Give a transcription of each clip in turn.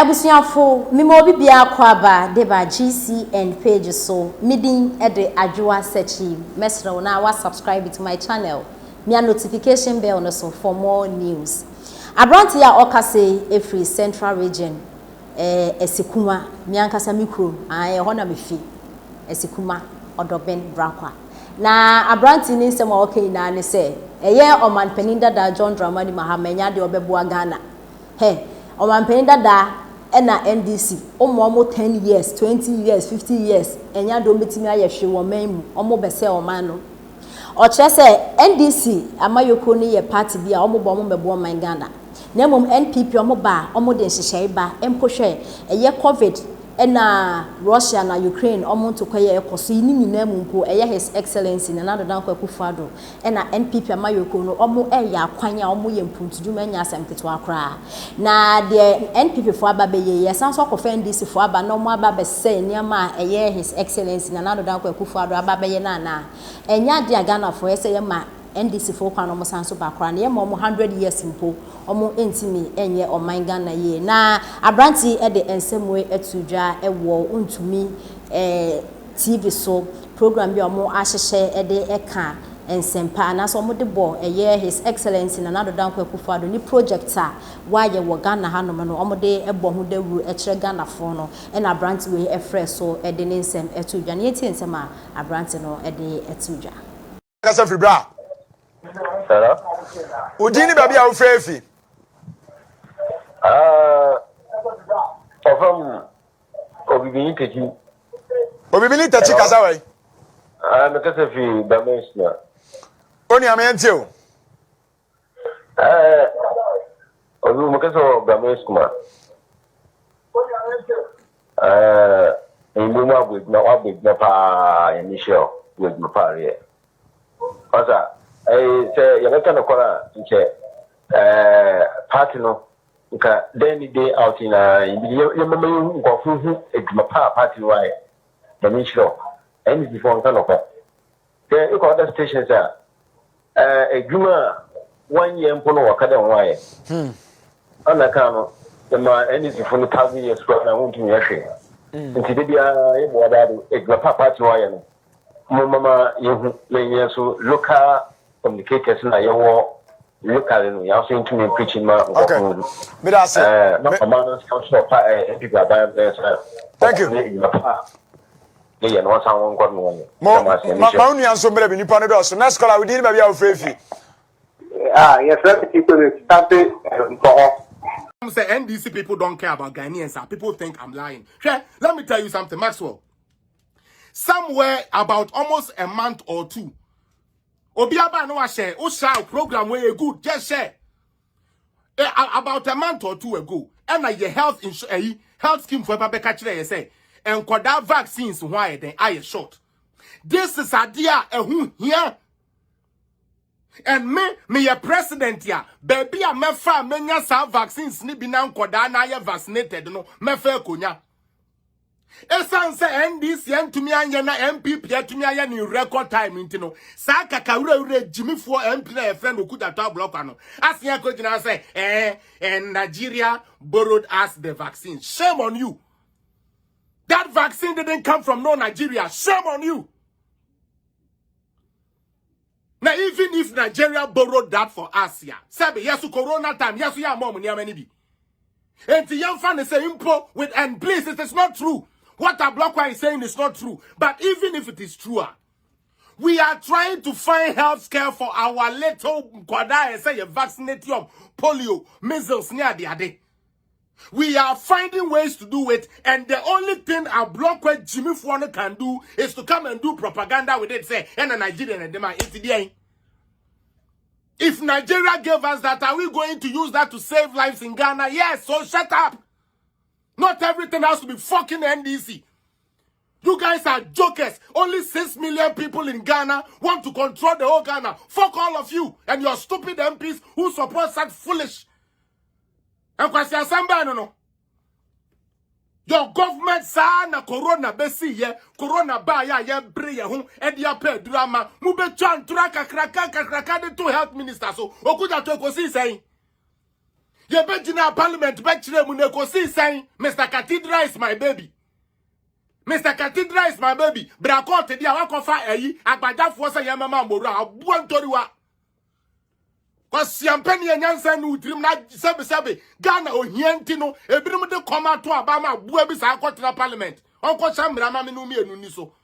Abusuafo mimo bibia kwaba deba GCN page so midin ede adwoa search mesro na wa subscribe to my channel me notification bell no so for more news. Abranti ya okase every central region esikuma me ankasa mikro ho na mefi esikuma odoben brakwa na abranti ni nsem a okay na ne se eye oman peninda da John Dramani Mahamenya de obeboa Ghana he oman peninda da na NDC omo 10 years 20 years 50 years enya do metimi ayehwe wo manmu omo bese oman no o kire se NDC amayoko ni ye party bia omo bo omo mebo man Ghana na mom NPP omo ba omo de nhyehyɛ ba empohwe eye covid na Russia na Ukraine omo to kwaye ekoso ni nyina mu mpo eye his excellency na nado dan kwa kufado na NPP amayoko no omo ya akwanya omo ye mpuntuduma anya asem keto akra na de NPP fo aba be ye san so kofa NDC fo aba no mo aba be say niam eye his excellency na nado dan kwa kufado aba be ye na enya de Ghana fo ese ye ma NDC fo kwa no mo san so ba akra na ye mo 100 years mpo omo entimi enye oman Ghana ye na abranti e de ensemwe etudwa ewo untumi TV so program bi omo ahyehye e de eka ensempa na so omo de bo eye his excellency na nado dan kwa kufado ni projector waye wo Ghana hanom no omo de ebo ho dawuru e kire Ghana fo no e na abranti we e frɛ so e de nsem etudwa na yeti nsem a abranti no e de etudwa kasa fibra hello udini baby a wo frɛ from Obibini Techi. Obibini Techi kasa wai. I'm a Casafi Bamesna. Oni amentio. Obumacaso Bamesma. In Luma with no pa initial with my party. Asa, I say, you're not going to call her, party no. Nka then day out in your mama go fu eduma party why the mission and before nka no ko there you other stations are eduma 1 year mpo no wakada why ana ka no the ma any before 1000 years ko na wontu yehwe nti de bia e bo da do eduma party why no mama yehu lenye so local communicators na yewo locally no you also into me preaching ma okay me that say no commanders council people about thank you yeah no someone got no ma unu anso mbere bi nipa no do so next caller we dey be our frefi yes let people started say NDC people don't care about Ghanaians. People think I'm lying. Let me tell you something, Maxwell. Somewhere about almost a month or two Obiaba no share. O share program where you good. Just share. About a month or two ago, and your health scheme for Babeka Chile say, and that vaccines why then I short. This is idea who here. And me a president here. Baby a me fa menya sa vaccines ni binan koda na ye vaccinated no me fa konya. Esan se NDC ntumi anya na MPP atumi anya ni record time ntino sa kakawura ure jimifo MP na friend okuta to block ano asia ko gina say and Nigeria borrowed us the vaccine. Shame on you. That vaccine didn't come from no Nigeria. Shame on you. Now even if Nigeria borrowed that for us here, sabe yesu corona time yesu ya mom ni amani bi enti yan fan say impo with and please it is not true. What a blocker is saying is not true. But even if it is true, we are trying to find health care for our little kwada say vaccinate polio, measles near the ade. We are finding ways to do it, and the only thing a blocker Jimmy Fuano can do is to come and do propaganda with it, say, and a Nigerian and demand it. If Nigeria gave us that, are we going to use that to save lives in Ghana? Yes, so shut up. Not everything has to be fucking NDC. You guys are jokers. Only 6 million people in Ghana want to control the whole Ghana. Fuck all of you and your stupid MPs who support such foolish. And kwasi asamba no. Your government sa na corona besi ye, corona ba ya ye bre ye ho e dia pe drama. Mu be twa ntura kakraka de to health minister so okuda to ko si say. Ye begina parliament bechere mu ne ko si saying Mr. Cathedral is my baby. Mr. Cathedral is my baby. Brakot dia wa kofa eyi agbadafo se ye mama moru abu antoriwa. Kwasi ampani enyansa no utrim na sebe Ghana ohienti no ebinim de koma to abama abu abi sa akotena parliament. Onko chamra ma me no mienu ni so.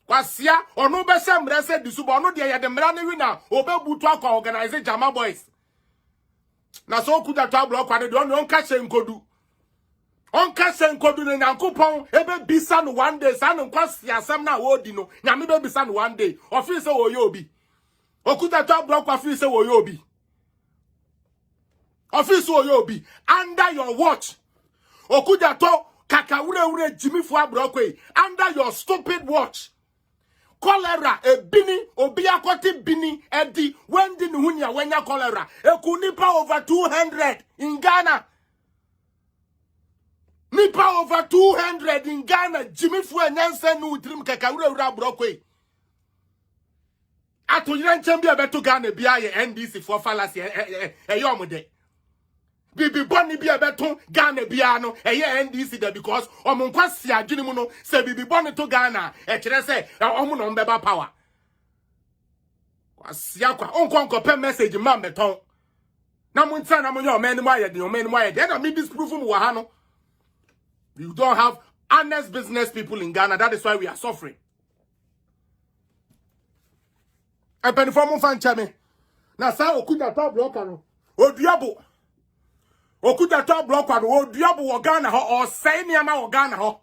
Kwasia onu be chamra se disu bo onu de ye de mra ne wi na obebutu akwa organize Jama Boys. Na so kuda to ablo kwa de onu onka shenkodu. Onka senkodu ne Nyankopon ebe bisa no one day sa no kwasi asem na wodi no nyame be bisa no one day ofi se wo obi okuta to block ofi se wo obi ofi se wo obi under your watch okuta to kakawure jimifo abrokwe under your stupid watch cholera ebini obi akoti bini edi wendi no hunya wenya cholera ekunipa over 200 in Ghana. Nipa over 200 in Ghana, Jimmy Fu and Yansen no trim kakawura brokwe. Ato yiran chambia beto Ghana biya NDC for fallacy yomude. Bibi boni biya beto Ghana biya no NDC de because omunkwa si adwini mu no se bibi boni to Ghana kire se omu no mbeba power. Kwasia kwa onko pe message ma beton. Na munta na munyo omeni mo ayede na me disprove mu wa ha no. You don't have honest business people in Ghana. That is why we are suffering. And penny fan chame. Na sa okuda top blocker no. Oduabo. Okuda top blocker no. Oduabo wo Ghana ho or say niama wo Ghana ho.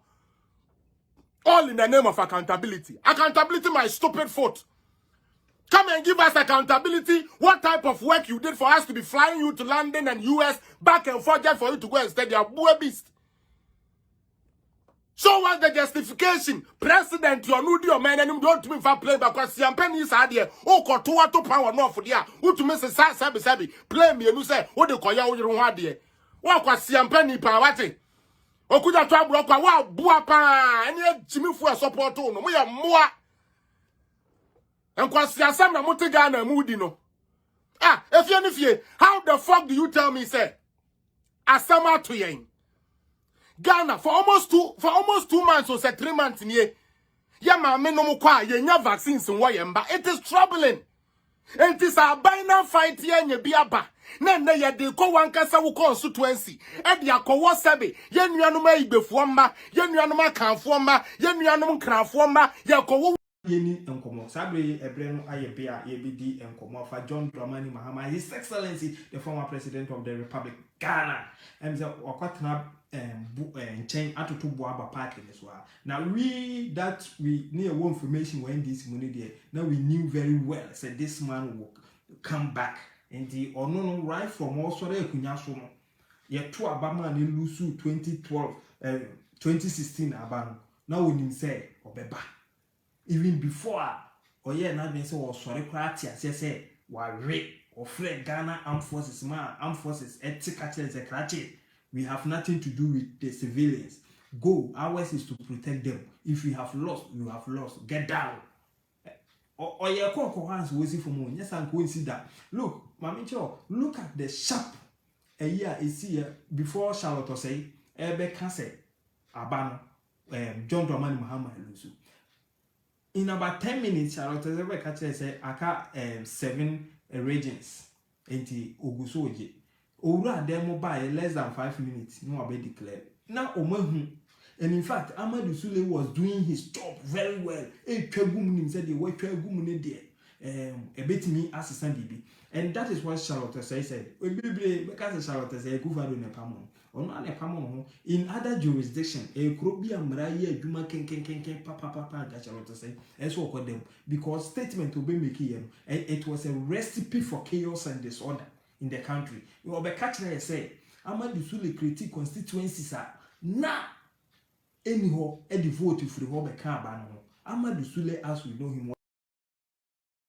All in the name of accountability. Accountability, my stupid foot. Come and give us accountability. What type of work you did for us to be flying you to London and US back and forth just for you to go and study your boy beast. So what's the justification? President, you know your man and don't me for play because champagne is idea. Oh, kotoa to power no for dia. Who to miss a sabi play me and you say what the koya you want there. What was champagne power? O could have trouble wa buapa and yet Jimmy for support no we are more. And kwasia sam na mutega na mudi no. Ah, if you how the fuck do you tell me say asama to yen? Ghana for almost 2 months or 3 months in here. Ya mama no mo kwa ye nya vaccines in wayemba. It is troubling. It is a binary fight here nye biaba. Na ye de ko wankasa wo constituency. E de akowo sebe. Ye nuanom ayibefuo mma, ye nuanom akanfo mma, ye nuanom kranfo mma, ye kowo yeni enkomo sabre ebre no ayepe a yebedi enkomo fa John Dramani Mahama, His Excellency the former president of the Republic Ghana. Emze okwatena chain atoto boaba party as well. Now we near one information when this money there. Now we knew very well said this man will come back and the or no right from also there kunyaso no. Ye to abama ni lusu 2012 2016 abano. Now we say obeba. Even before or yeah na been say was sorry kwati say wa re or fled Ghana armed forces ethical. We have nothing to do with the civilians. Go. Ours is to protect them. If you have lost, you have lost. Get down. Or your hands waiting for more. Yes, I'm going to see that. Look, Mami Cho, look at the sharp. A year is here before Charlotte say, Ebe Kase, Abano, John Dramani Mahama Lusu. In about 10 minutes, Charlotte Ebe Kase say, Aka 7 regions. Enti Ogusoji. Ora demo by less than 5 minutes, no be declared. Now Omahu. And in fact, Amadou Sule was doing his job very well. A Twagum said the way Twagum there. A bit me assistant DB. And that is what Charlotte said. Because Charlotte said, Guvado Nepamon. Or not Nepamon. In other jurisdiction, a Krobia Mraya, Duma Ken, Papa, Charlotte said, as well call them. Because statement to be making, it was a recipe for chaos and disorder in the country. You will be catching and say, Amadou Sule critique constituencies are now anyhow a devote for the whole Amadou Sule, as we know him,